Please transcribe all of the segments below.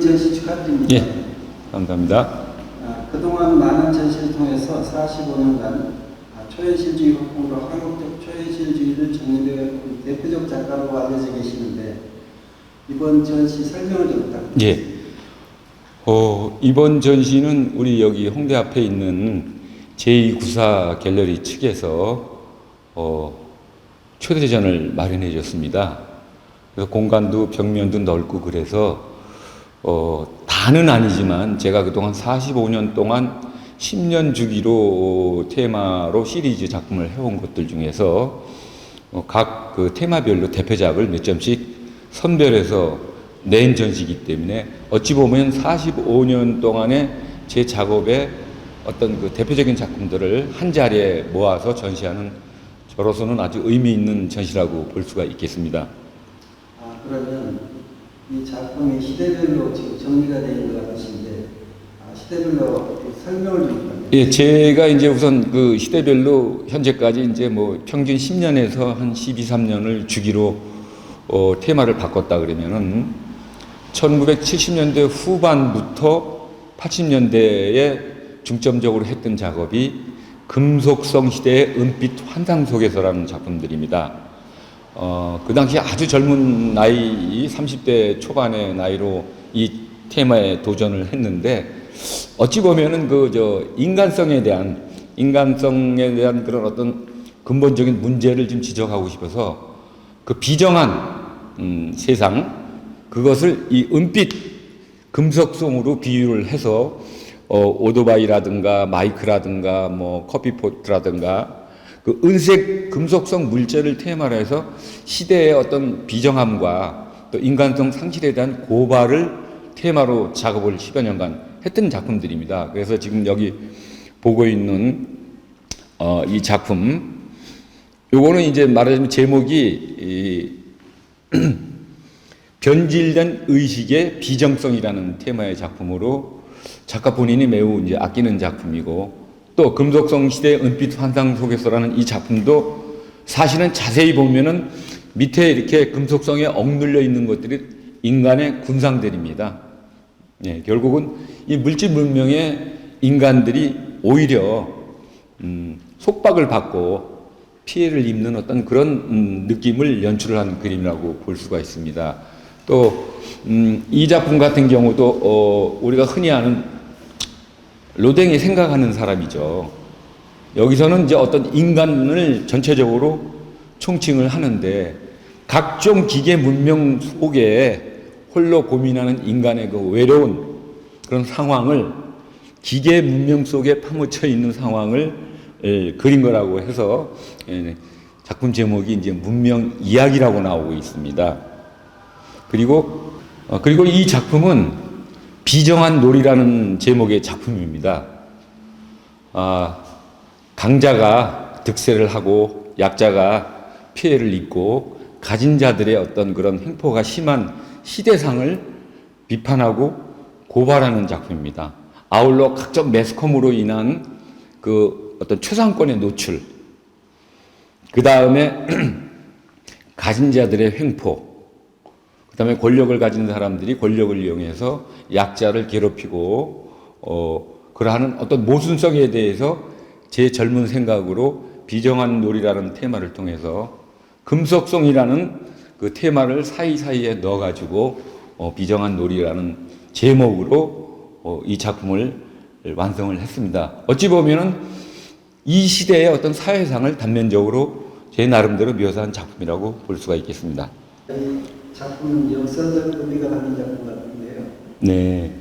전시 축하드립니다. 예, 감사합니다. 그동안 많은 전시를 통해서 45년간 초현실주의 활동으로 한국적 초현실주의를 정립해 대표적 작가로 알려져 계시는데 이번 전시 설명을 좀 부탁드립니다. 예. 이번 전시는 우리 여기 홍대 앞에 있는 제2구사 갤러리 측에서 초대전을 마련해 줬습니다. 그래서 공간도 벽면도 넓고 그래서 다는 아니지만 제가 그동안 45년 동안 10년 주기로 테마로 시리즈 작품을 해온 것들 중에서 각 그 테마별로 대표작을 몇 점씩 선별해서 낸 전시이기 때문에 어찌 보면 45년 동안의 제 작업의 어떤 그 대표적인 작품들을 한 자리에 모아서 전시하는 저로서는 아주 의미 있는 전시라고 볼 수가 있겠습니다. 그러면 이 작품이 시대별로 지금 정리가 되어 있는 것 같으신데 시대별로 설명을 좀 부탁드립니다. 예, 제가 이제 우선 그 시대별로 현재까지 이제 뭐 평균 10년에서 한 12, 13년을 주기로 테마를 바꿨다 그러면은 1970년대 후반부터 80년대에 중점적으로 했던 작업이 금속성 시대의 은빛 환상 속에서라는 작품들입니다. 그 당시 아주 젊은 나이, 30대 초반의 나이로 이 테마에 도전을 했는데 어찌 보면은 인간성에 대한 그런 어떤 근본적인 문제를 좀 지적하고 싶어서 그 비정한 세상, 그것을 이 은빛 금속성으로 비유를 해서 오토바이라든가 마이크라든가 뭐 커피포트라든가 그 은색 금속성 물질을 테마로 해서 시대의 어떤 비정함과 또 인간성 상실에 대한 고발을 테마로 작업을 10여 년간 했던 작품들입니다. 그래서 지금 여기 보고 있는 이 작품, 요거는 이제 말하자면 제목이 변질된 의식의 비정성이라는 테마의 작품으로 작가 본인이 매우 이제 아끼는 작품이고, 또 금속성 시대의 은빛 환상 속에서라는 이 작품도 사실은 자세히 보면은 밑에 이렇게 금속성에 억눌려 있는 것들이 인간의 군상들입니다. 예, 결국은 이 물질 문명의 인간들이 오히려 속박을 받고 피해를 입는 어떤 그런 느낌을 연출한 그림이라고 볼 수가 있습니다. 또 이 작품 같은 경우도 우리가 흔히 아는 로댕이 생각하는 사람이죠. 여기서는 이제 어떤 인간을 전체적으로 총칭을 하는데 각종 기계 문명 속에 홀로 고민하는 인간의 그 외로운 그런 상황을 기계 문명 속에 파묻혀 있는 상황을 그린 거라고 해서 작품 제목이 이제 문명 이야기라고 나오고 있습니다. 그리고 이 작품은 비정한 놀이라는 제목의 작품입니다. 강자가 득세를 하고 약자가 피해를 입고 가진 자들의 어떤 그런 횡포가 심한 시대상을 비판하고 고발하는 작품입니다. 아울러 각종 매스컴으로 인한 그 어떤 초상권의 노출, 그 다음에 가진 자들의 횡포, 그 다음에 권력을 가진 사람들이 권력을 이용해서 약자를 괴롭히고 그러한 어떤 모순성에 대해서 제 젊은 생각으로 비정한 놀이라는 테마를 통해서 금속성이라는 그 테마를 사이사이에 넣어가지고 비정한 놀이라는 제목으로 이 작품을 완성을 했습니다. 어찌 보면은 이 시대의 어떤 사회상을 단면적으로 제 나름대로 묘사한 작품이라고 볼 수가 있겠습니다. 이 작품은 역사적 의미가 담긴 작품 같은데요. 네.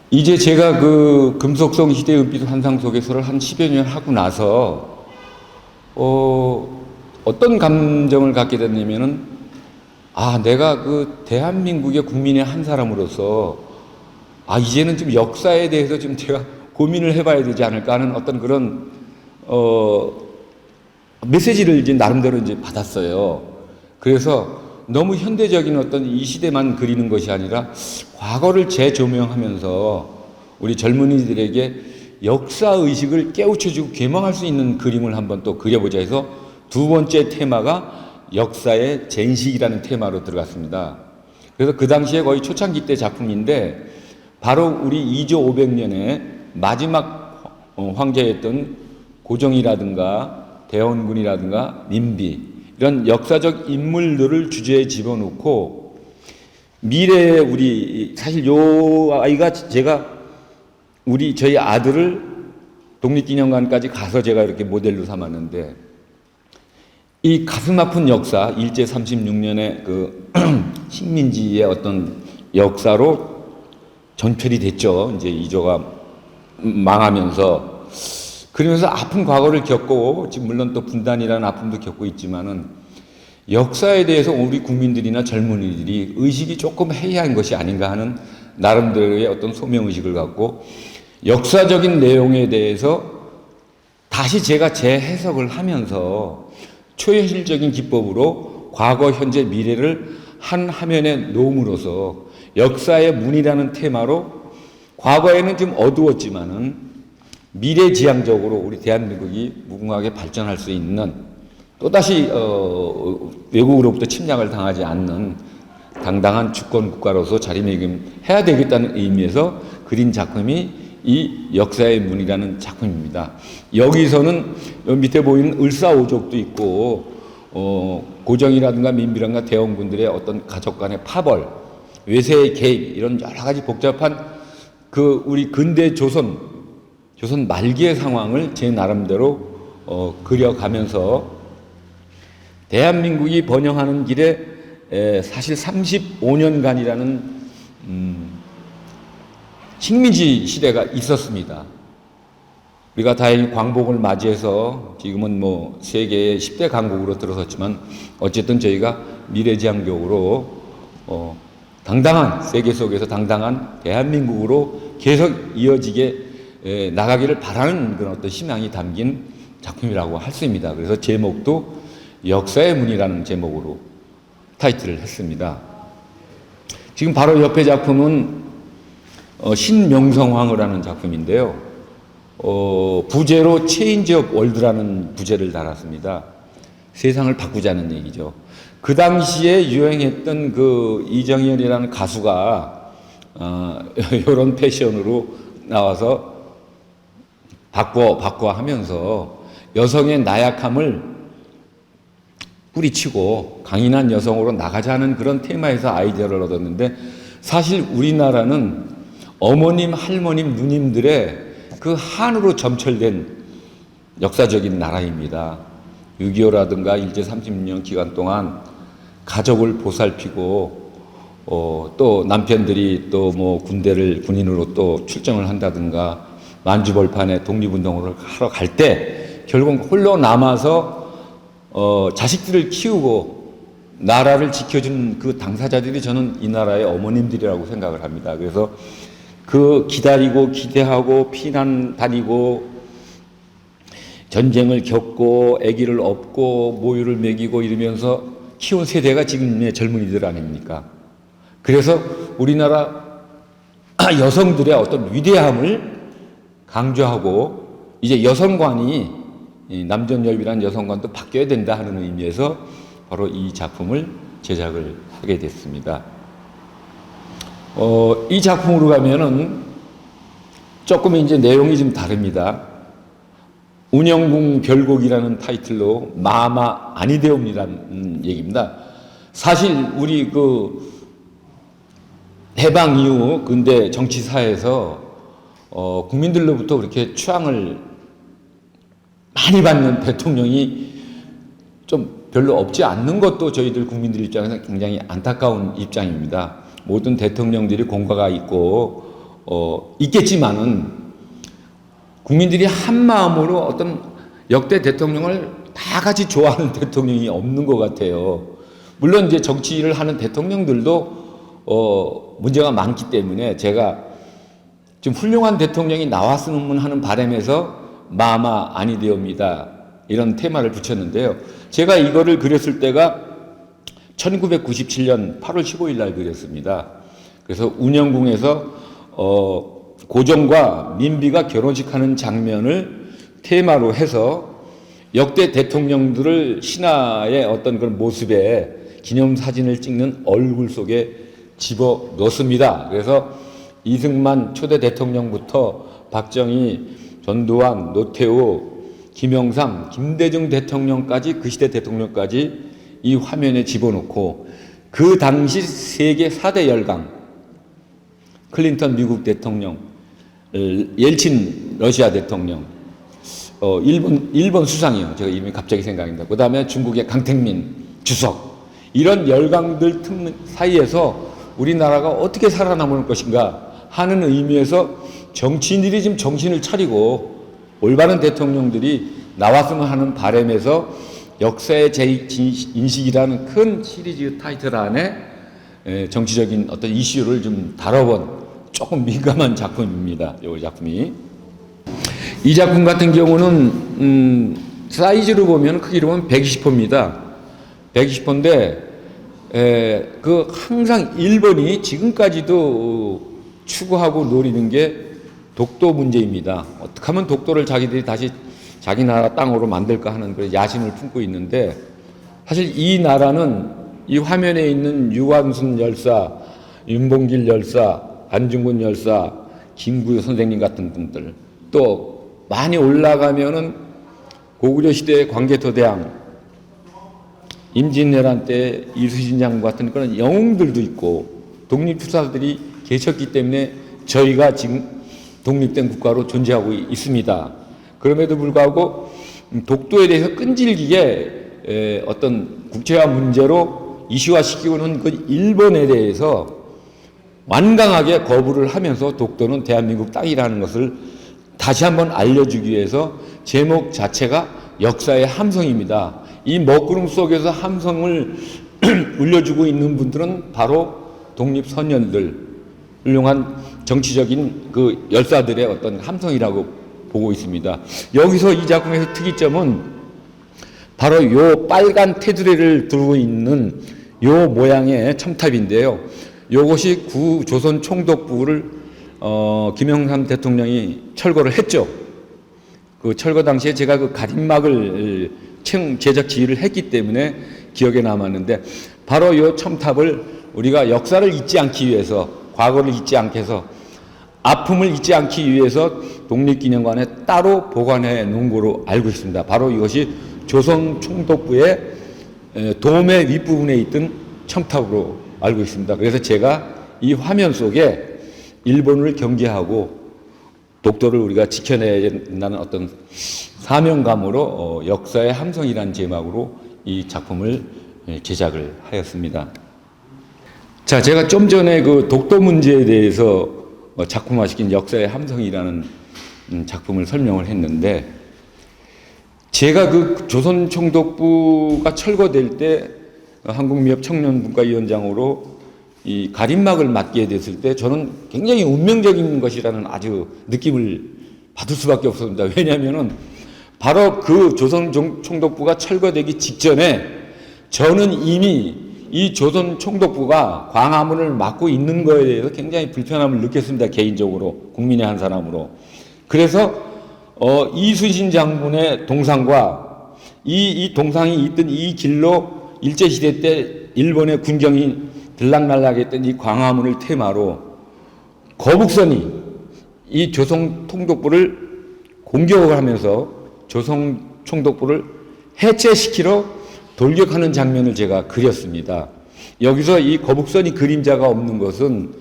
이제 제가 그 금속성 시대 은빛 환상 속에서를 한 10여 년 하고 나서 어떤 감정을 갖게 됐냐면은 내가 그 대한민국의 국민의 한 사람으로서 이제는 좀 역사에 대해서 좀 제가 고민을 해봐야 되지 않을까 하는 어떤 그런 메시지를 이제 나름대로 이제 받았어요. 그래서 너무 현대적인 어떤 이 시대만 그리는 것이 아니라 과거를 재조명하면서 우리 젊은이들에게 역사 의식을 깨우쳐주고 계몽할 수 있는 그림을 한번 또 그려보자 해서 두 번째 테마가 역사의 젠식이라는 테마로 들어갔습니다. 그래서 그 당시에 거의 초창기 때 작품인데 바로 우리 2조 500년에 마지막 황제였던 고종이라든가 대원군이라든가 민비 이런 역사적 인물들을 주제에 집어넣고 미래의 우리 사실 요 아이가 제가 저희 아들을 독립기념관까지 가서 제가 이렇게 모델로 삼았는데 이 가슴 아픈 역사 일제 36년의 그 식민지의 어떤 역사로 전철이 됐죠. 이제 이조가 망하면서 그러면서 아픈 과거를 겪고 지금 물론 또 분단이라는 아픔도 겪고 있지만은 역사에 대해서 우리 국민들이나 젊은이들이 의식이 조금 해이한 것이 아닌가 하는 나름대로의 어떤 소명의식을 갖고 역사적인 내용에 대해서 다시 제가 재해석을 하면서 초현실적인 기법으로 과거, 현재, 미래를 한 화면에 놓음으로써 역사의 문이라는 테마로 과거에는 좀 어두웠지만은 미래지향적으로 우리 대한민국이 무궁하게 발전할 수 있는 또다시 외국으로부터 침략을 당하지 않는 당당한 주권 국가로서 자리매김해야 되겠다는 의미에서 그린 작품이 이 역사의 문이라는 작품입니다. 여기서는 밑에 보이는 을사오족도 있고 고정이라든가 민비라든가 대원군들의 어떤 가족 간의 파벌, 외세의 개입 이런 여러 가지 복잡한 그 우리 근대 조선 말기의 상황을 제 나름대로 그려가면서 대한민국이 번영하는 길에 사실 35년간이라는 식민지 시대가 있었습니다. 우리가 다행히 광복을 맞이해서 지금은 뭐 세계의 10대 강국으로 들어섰지만 어쨌든 저희가 미래지향적으로 당당한 세계 속에서 당당한 대한민국으로 계속 이어지게 나가기를 바라는 그런 어떤 희망이 담긴 작품이라고 할 수 있습니다. 그래서 제목도 역사의 문이라는 제목으로 타이틀을 했습니다. 지금 바로 옆에 작품은 신명성황후라는 작품인데요. 부제로 체인지 업 월드라는 부제를 달았습니다. 세상을 바꾸자는 얘기죠. 그 당시에 유행했던 그 이정현이라는 가수가 이런 패션으로 나와서 바꿔 하면서 여성의 나약함을 뿌리치고 강인한 여성으로 나가자는 그런 테마에서 아이디어를 얻었는데 사실 우리나라는 어머님, 할머님, 누님들의 그 한으로 점철된 역사적인 나라입니다. 6.25라든가 일제 36년 기간 동안 가족을 보살피고 또 남편들이 또 뭐 군인으로 또 출정을 한다든가 만주벌판에 독립운동을 하러 갈 때 결국 홀로 남아서 자식들을 키우고 나라를 지켜준 그 당사자들이 저는 이 나라의 어머님들이라고 생각을 합니다. 그래서 그 기다리고 기대하고 피난 다니고 전쟁을 겪고 아기를 업고 모유를 먹이고 이러면서 키운 세대가 지금의 젊은이들 아닙니까? 그래서 우리나라 여성들의 어떤 위대함을 강조하고 이제 여성관이 남전여비라는 여성관도 바뀌어야 된다 하는 의미에서 바로 이 작품을 제작을 하게 됐습니다. 이 작품으로 가면은 조금 이제 내용이 좀 다릅니다. 운영궁 별곡이라는 타이틀로 마마 아니되옵니다는 얘기입니다. 사실 우리 그 해방 이후 근대 정치사에서 국민들로부터 그렇게 추앙을 많이 받는 대통령이 좀 별로 없지 않는 것도 저희들 국민들 입장에서 굉장히 안타까운 입장입니다. 모든 대통령들이 공과가 있고 있겠지만은 국민들이 한 마음으로 어떤 역대 대통령을 다 같이 좋아하는 대통령이 없는 것 같아요. 물론 이제 정치를 하는 대통령들도 문제가 많기 때문에 제가 좀 훌륭한 대통령이 나왔으면 하는 바람에서 마마 아니되옵니다 이런 테마를 붙였는데요. 제가 이거를 그렸을 때가 1997년 8월 15일 날 그렸습니다. 그래서 운영궁에서 고종과 민비가 결혼식 하는 장면을 테마로 해서 역대 대통령들을 신하의 어떤 그런 모습에 기념사진을 찍는 얼굴 속에 집어 넣습니다. 그래서 이승만 초대 대통령부터 박정희, 전두환, 노태우, 김영삼, 김대중 대통령까지, 그 시대 대통령까지 이 화면에 집어넣고, 그 당시 세계 4대 열강, 클린턴 미국 대통령, 옐친 러시아 대통령, 일본 수상이요. 제가 이름이 갑자기 생각이 납니다. 그 다음에 중국의 강택민 주석. 이런 열강들 틈 사이에서 우리나라가 어떻게 살아남을 것인가 하는 의미에서 정치인들이 지금 정신을 차리고 올바른 대통령들이 나왔으면 하는 바람에서 역사의 재인식이라는 큰 시리즈 타이틀 안에 정치적인 어떤 이슈를 좀 다뤄본 조금 민감한 작품입니다. 이 작품이. 이 작품 같은 경우는 사이즈로 보면 크기로 보면 120호입니다. 120호인데 그 항상 일본이 지금까지도 추구하고 노리는 게 독도 문제입니다. 어떻게 하면 독도를 자기들이 다시 자기 나라 땅으로 만들까 하는 그런 야심을 품고 있는데, 사실 이 나라는 이 화면에 있는 유관순 열사, 윤봉길 열사, 안중근 열사, 김구유 선생님 같은 분들, 또 많이 올라가면은 고구려 시대의 광개토대왕, 임진왜란 때 이순신 장군 같은 그런 영웅들도 있고 독립투사들이 계셨기 때문에 저희가 지금 독립된 국가로 존재하고 있습니다. 그럼에도 불구하고 독도에 대해서 끈질기게 어떤 국제화 문제로 이슈화시키고는 그 일본에 대해서 완강하게 거부를 하면서 독도는 대한민국 땅이라는 것을 다시 한번 알려주기 위해서 제목 자체가 역사의 함성입니다. 이 먹구름 속에서 함성을 울려주고 있는 분들은 바로 독립선열들, 훌륭한 정치적인 그 열사들의 어떤 함성이라고 보고 있습니다. 여기서 이 작품에서 특이점은 바로 요 빨간 테두리를 두고 있는 요 모양의 첨탑인데요. 요것이 구조선 총독부를 김영삼 대통령이 철거를 했죠. 그 철거 당시에 제가 그 가림막을 제작 지휘를 했기 때문에 기억에 남았는데, 바로 요 첨탑을 우리가 역사를 잊지 않기 위해서, 과거를 잊지 않게 해서, 아픔을 잊지 않기 위해서 독립기념관에 따로 보관해 놓은 거로 알고 있습니다. 바로 이것이 조선 총독부의 도매 윗부분에 있던 첨탑으로 알고 있습니다. 그래서 제가 이 화면 속에 일본을 경계하고 독도를 우리가 지켜내야 된다는 어떤 사명감으로 역사의 함성이라는 제목으로 이 작품을 제작을 하였습니다. 자, 제가 좀 전에 그 독도 문제에 대해서 작품화시킨 역사의 함성이라는 작품을 설명을 했는데, 제가 그 조선 총독부가 철거될 때 한국미협 청년분과위원장으로 이 가림막을 맡게 됐을 때 저는 굉장히 운명적인 것이라는 아주 느낌을 받을 수밖에 없었습니다. 왜냐하면은 바로 그 조선 총독부가 철거되기 직전에 저는 이미 이 조선 총독부가 광화문을 막고 있는 거에 대해서 굉장히 불편함을 느꼈습니다. 개인적으로, 국민의 한 사람으로. 그래서 이순신 장군의 동상과 이 동상이 있던 이 길로 일제시대 때 일본의 군경이 들락날락했던 이 광화문을 테마로 거북선이 이 조선 총독부를 공격을 하면서 조선 총독부를 해체시키러 돌격하는 장면을 제가 그렸습니다. 여기서 이 거북선이 그림자가 없는 것은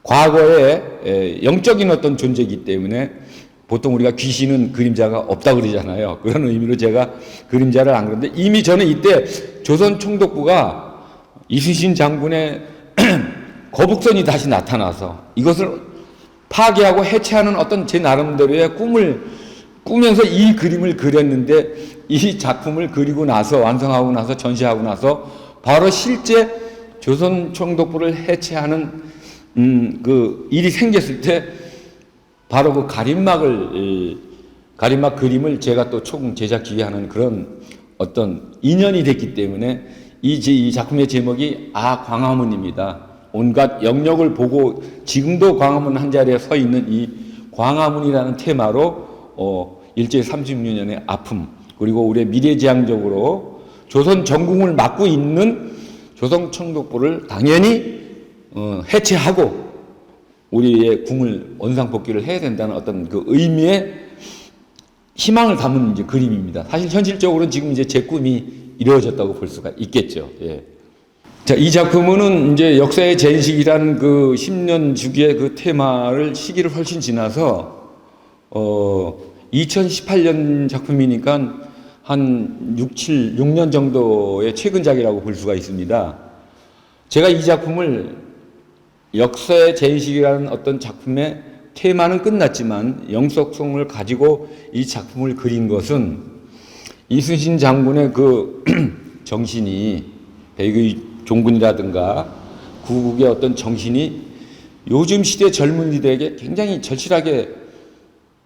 과거에 영적인 어떤 존재이기 때문에 보통 우리가 귀신은 그림자가 없다 그러잖아요. 그런 의미로 제가 그림자를 안 그렸는데, 이미 저는 이때 조선 총독부가 이순신 장군의 거북선이 다시 나타나서 이것을 파괴하고 해체하는 어떤 제 나름대로의 꿈을 꾸면서 이 그림을 그렸는데, 이 작품을 그리고 나서, 완성하고 나서, 전시하고 나서 바로 실제 조선 총독부를 해체하는 그 일이 생겼을 때 바로 그 가림막 그림을 제가 또 총 제작 지휘하는 그런 어떤 인연이 됐기 때문에 이 작품의 제목이 광화문입니다. 온갖 영역을 보고 지금도 광화문 한 자리에 서 있는 이 광화문이라는 테마로 일제 36년의 아픔, 그리고 우리의 미래지향적으로 조선 전국을 맡고 있는 조선 총독부를 당연히 해체하고 우리의 궁을 원상복귀를 해야 된다는 어떤 그 의미의 희망을 담은 이제 그림입니다. 사실 현실적으로는 지금 이제 제 꿈이 이루어졌다고 볼 수가 있겠죠. 예. 자, 이 작품은 이제 역사의 전식이라는 그 10년 주기의 그 테마를 시기를 훨씬 지나서 2018년 작품이니까 한 6년 정도의 최근작이라고 볼 수가 있습니다. 제가 이 작품을 역사의 전식이라는 어떤 작품의 테마는 끝났지만 영속성을 가지고 이 작품을 그린 것은 이순신 장군의 그 정신이 백의 종군이라든가 구국의 어떤 정신이 요즘 시대 젊은이들에게 굉장히 절실하게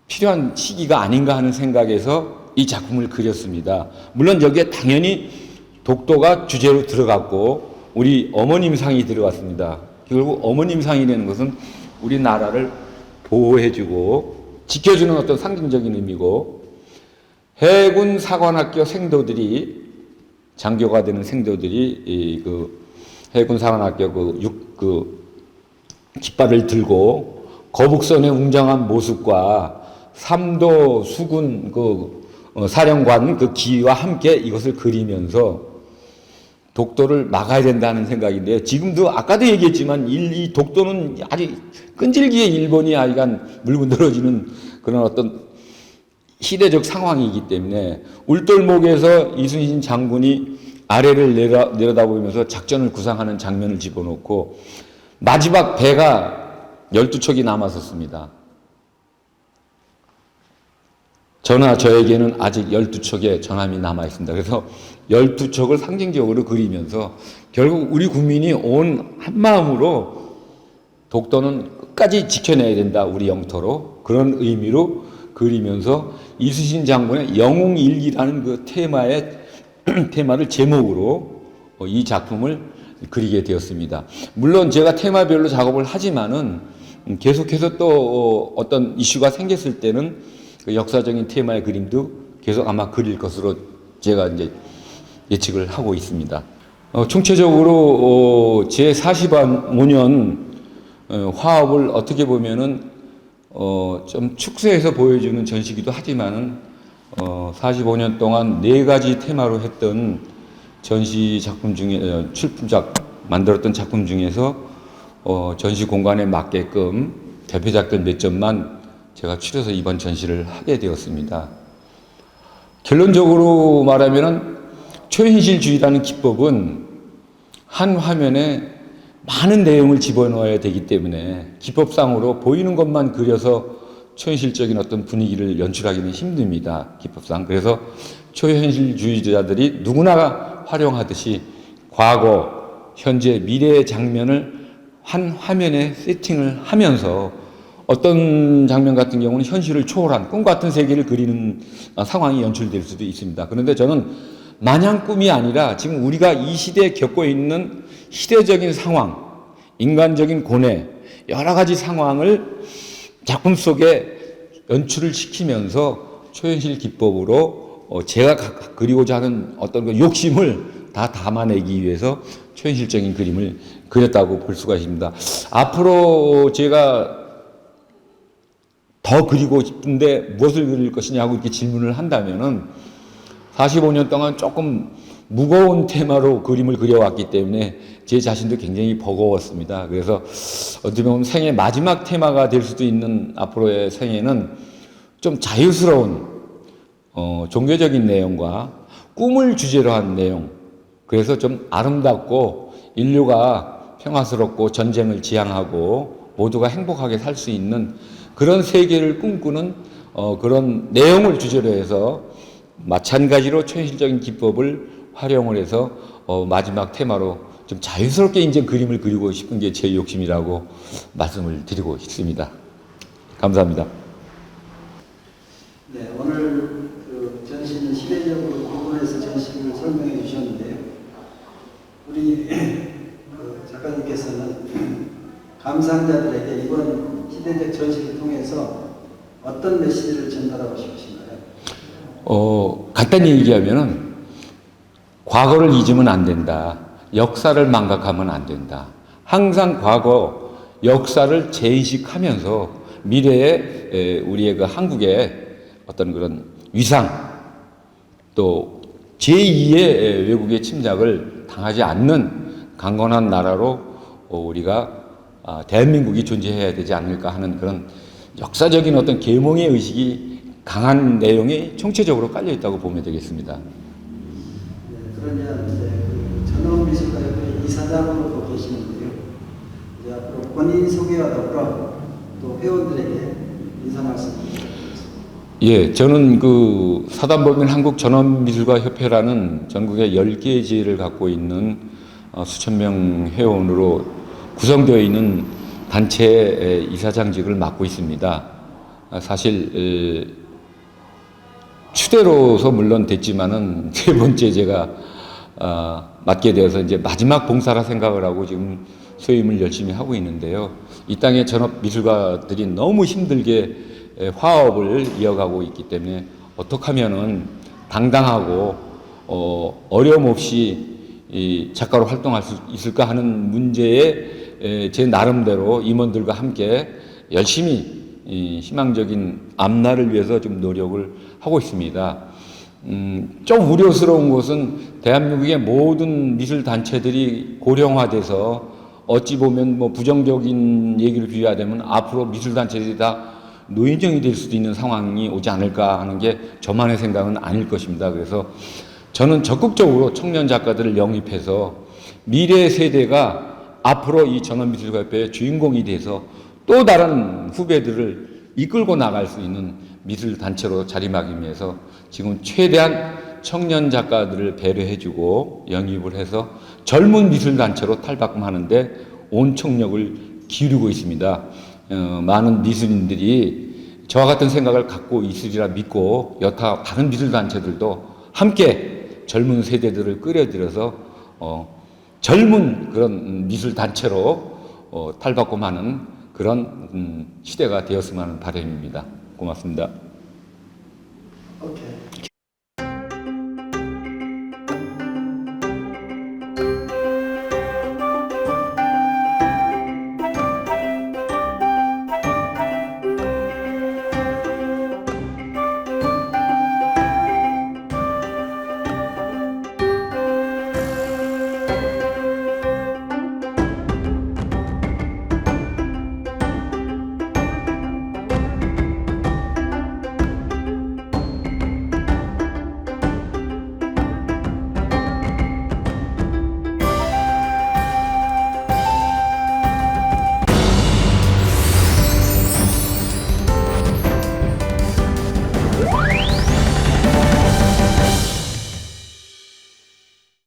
필요한 시기가 아닌가 하는 생각에서 이 작품을 그렸습니다. 물론 여기에 당연히 독도가 주제로 들어갔고 우리 어머님 상이 들어갔습니다. 결국 어머님 상이라는 것은 우리나라를 보호해주고 지켜주는 어떤 상징적인 의미고 해군 사관학교 생도들이 장교가 되는 생도들이 그 해군 사관학교 그 깃발을 들고 거북선의 웅장한 모습과 삼도 수군 사령관 그 기와 함께 이것을 그리면서 독도를 막아야 된다는 생각인데요. 지금도 아까도 얘기했지만 이 독도는 아주 끈질기게 일본이 아이간 물고 늘어지는 그런 어떤 시대적 상황이기 때문에 울돌목에서 이순신 장군이 아래를 내려다보면서 작전을 구상하는 장면을 집어넣고 마지막 배가 12척이 남았었습니다. 저나 저에게는 아직 12척의 전함이 남아있습니다. 그래서 12척을 상징적으로 그리면서 결국 우리 국민이 온 한마음으로 독도는 끝까지 지켜내야 된다, 우리 영토로. 그런 의미로 그리면서 이순신 장군의 영웅일기라는 그 테마를 제목으로 이 작품을 그리게 되었습니다. 물론 제가 테마별로 작업을 하지만은 계속해서 또 어떤 이슈가 생겼을 때는 그 역사적인 테마의 그림도 계속 아마 그릴 것으로 제가 이제 예측을 하고 있습니다. 총체적으로 제 45년 화합을 어떻게 보면은 좀 축소해서 보여주는 전시기도 하지만은 45년 동안 4가지 테마로 했던 전시 작품 중에 출품작 만들었던 작품 중에서 전시 공간에 맞게끔 대표작들 몇 점만 제가 추려서 이번 전시를 하게 되었습니다. 결론적으로 말하면은 초현실주의라는 기법은 한 화면에 많은 내용을 집어넣어야 되기 때문에 기법상으로 보이는 것만 그려서 초현실적인 어떤 분위기를 연출하기는 힘듭니다. 기법상. 그래서 초현실주의자들이 누구나 활용하듯이 과거, 현재, 미래의 장면을 한 화면에 세팅을 하면서 어떤 장면 같은 경우는 현실을 초월한 꿈 같은 세계를 그리는 상황이 연출될 수도 있습니다. 그런데 저는 마냥 꿈이 아니라 지금 우리가 이 시대에 겪고 있는 시대적인 상황, 인간적인 고뇌, 여러 가지 상황을 작품 속에 연출을 시키면서 초현실 기법으로 제가 그리고자 하는 어떤 그 욕심을 다 담아내기 위해서 초현실적인 그림을 그렸다고 볼 수가 있습니다. 앞으로 제가 더 그리고 싶은데 무엇을 그릴 것이냐고 이렇게 질문을 한다면은 45년 동안 조금 무거운 테마로 그림을 그려왔기 때문에 제 자신도 굉장히 버거웠습니다. 그래서 어떻게 보면 생애 마지막 테마가 될 수도 있는 앞으로의 생애는 좀 자유스러운 종교적인 내용과 꿈을 주제로 한 내용, 그래서 좀 아름답고 인류가 평화스럽고 전쟁을 지향하고 모두가 행복하게 살 수 있는 그런 세계를 꿈꾸는 그런 내용을 주제로 해서 마찬가지로 초현실적인 기법을 활용을 해서 마지막 테마로 좀 자유스럽게 이제 그림을 그리고 싶은 게 제 욕심이라고 말씀을 드리고 싶습니다. 감사합니다. 네, 오늘 그 전시는 시대적으로 구분해서 전시를 설명해 주셨는데요. 우리 그 작가님께서는 감상자들에게 이번 시대적 전시를 통해서 어떤 메시지를 전달하고 싶으신가요? 간단히 얘기하면은 과거를 잊으면 안 된다. 역사를 망각하면 안 된다. 항상 과거 역사를 재인식하면서 미래에 우리의 그 한국의 어떤 그런 위상 또 제2의 외국의 침략을 당하지 않는 강건한 나라로 우리가 대한민국이 존재해야 되지 않을까 하는 그런 역사적인 어떤 계몽의 의식이 강한 내용이 총체적으로 깔려 있다고 보면 되겠습니다. 네, 그러면 이제 그 전원미술가협회 이사장으로도 계시는데요. 이제 앞으로 본인 소개와 더불어 또 회원들에게 인사 말씀 부탁드리겠습니다. 예, 저는 그 사단법인 한국전원미술가협회라는 전국에 10개의 지회를 갖고 있는 수천 명 회원으로 구성되어 있는 단체의 이사장직을 맡고 있습니다. 사실 추대로서 물론 됐지만은 세 번째 제가 맡게 되어서 이제 마지막 봉사라 생각을 하고 지금 소임을 열심히 하고 있는데요. 이 땅의 전업 미술가들이 너무 힘들게 화업을 이어가고 있기 때문에 어떻게 하면은 당당하고 어려움 없이 이 작가로 활동할 수 있을까 하는 문제에 제 나름대로 임원들과 함께 열심히 이 희망적인 앞날을 위해서 좀 노력을 하고 있습니다. 좀 우려스러운 것은 대한민국의 모든 미술 단체들이 고령화돼서 어찌 보면 뭐 부정적인 얘기를 비유하자면 앞으로 미술 단체들이 다 노인정이 될 수도 있는 상황이 오지 않을까 하는 게 저만의 생각은 아닐 것입니다. 그래서 저는 적극적으로 청년 작가들을 영입해서 미래 세대가 앞으로 이 전원미술가협회의 주인공이 돼서 또 다른 후배들을 이끌고 나갈 수 있는 미술 단체로 자리매김 위해서 지금 최대한 청년 작가들을 배려해주고 영입을 해서 젊은 미술 단체로 탈바꿈하는데 온 총력을 기울이고 있습니다. 많은 미술인들이 저와 같은 생각을 갖고 있으리라 믿고 여타 다른 미술 단체들도 함께 젊은 세대들을 끌어들여서 젊은 그런 미술 단체로 탈바꿈하는 그런 시대가 되었으면 하는 바람입니다. 고맙습니다.